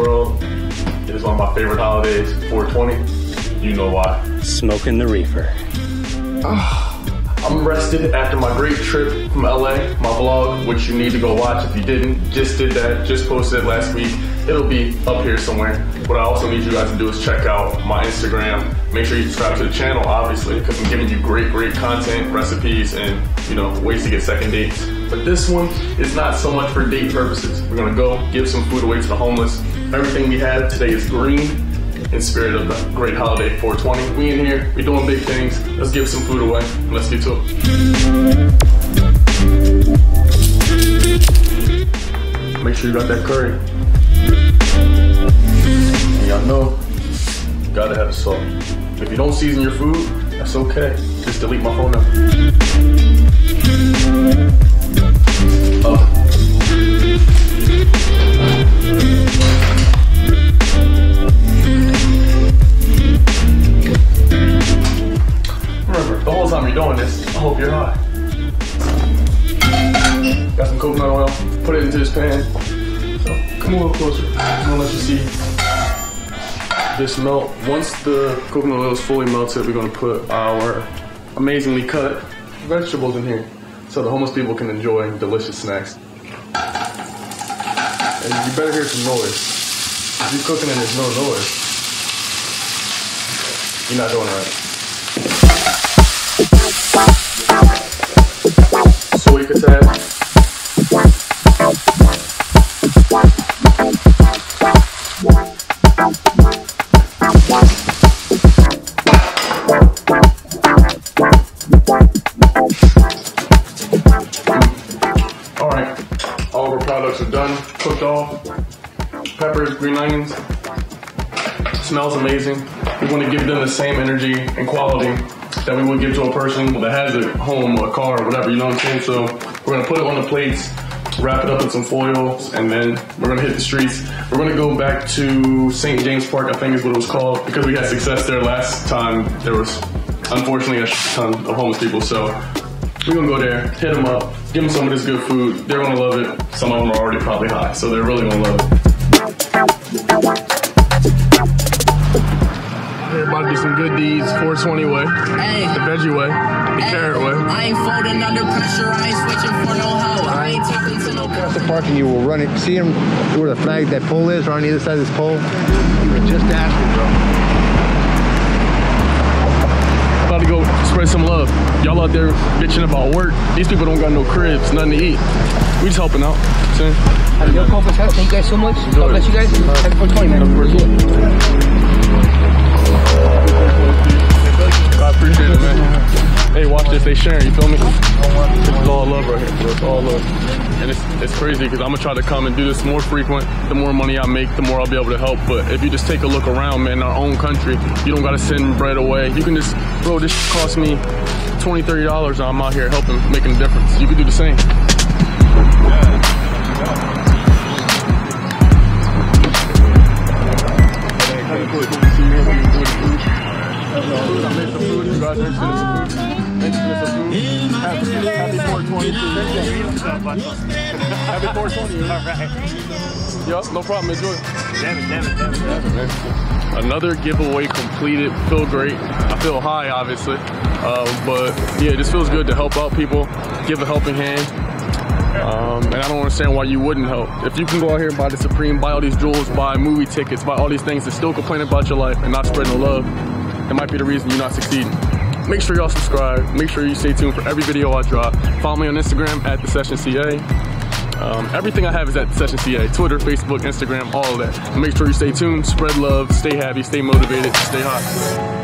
world. It is one of my favorite holidays, 420. You know why. Smoking the reefer. I'm rested after my great trip from LA. My vlog, which you need to go watch if you didn't, just did that, just posted it last week. It'll be up here somewhere. What I also need you guys to do is check out my Instagram. Make sure you subscribe to the channel, obviously, because I'm giving you great content, recipes, and ways to get second dates. But this one is not so much for date purposes. We're gonna go give some food away to the homeless. Everything we have today is green, in spirit of the great holiday 420. We in here, we doing big things. Let's give some food away, and let's get to it. Make sure you got that curry. And y'all know, you gotta have the salt. If you don't season your food, that's okay. Just delete my phone number. Remember, the whole time you're doing this, I hope you're high. Got some coconut oil, put it into this pan. So, come a little closer. I'm gonna let you see this melt. Once the coconut oil is fully melted, we're gonna put our amazingly cut vegetables in here so the homeless people can enjoy delicious snacks. And you better hear some noise. If you're cooking and there's no noise, you're not doing it right. 𝙒𝙗𝙖𝙩. Alright, all of our products are done, cooked off. Peppers, green onions. Smells amazing. We want to give them the same energy and quality that we would give to a person that has a home or a car or whatever, you know what I'm saying? So we're gonna put it on the plates, wrap it up in some foil, and then we're gonna hit the streets. We're gonna go back to St. James Park, I think is what it was called, because we had success there last time. There was unfortunately a ton of homeless people, so we're gonna go there, hit them up, give them some of this good food. They're gonna love it. Some of them are already probably high, so they're really gonna love it. Everybody do some good deeds, 420 way, the veggie way, the carrot way. I ain't folding under pressure, I ain't switching for no hoe. I ain't talking to no Across the park and you will run it. See him where the flag, that pole is, right on the other side of this pole? You were just asking, bro. About to go spread some love. Y'all out there bitching about work. These people don't got no cribs, nothing to eat. We just helping out. See? Thank you guys so much. God bless you guys. Happy 420, man. I appreciate it, man. Hey, watch this. They sharing. You feel me? This is all love right here. It's all love. And it's crazy because I'm going to try to come and do this more frequent. The more money I make, the more I'll be able to help. But if you just take a look around, man, in our own country, you don't got to send bread away. You can just, bro, this cost me $20, $30 and I'm out here helping, making a difference. You can do the same. I made some food. You guys are interested in some food? Thanks for some food. Happy 420. Happy 420. All right. Yup, no problem. Enjoy. Damn it. Another giveaway completed. Feel great. I feel high, obviously. But yeah, it just feels good to help out people, give a helping hand. And I don't understand why you wouldn't help. If you can go out here and buy the Supreme, buy all these jewels, buy movie tickets, buy all these things and still complain about your life and not spreading the love, it might be the reason you're not succeeding. Make sure y'all subscribe. Make sure you stay tuned for every video I drop. Follow me on Instagram at @thesessionCA. Everything I have is at @thesessionCA. Twitter, Facebook, Instagram, all of that. Make sure you stay tuned, spread love, stay happy, stay motivated, stay high.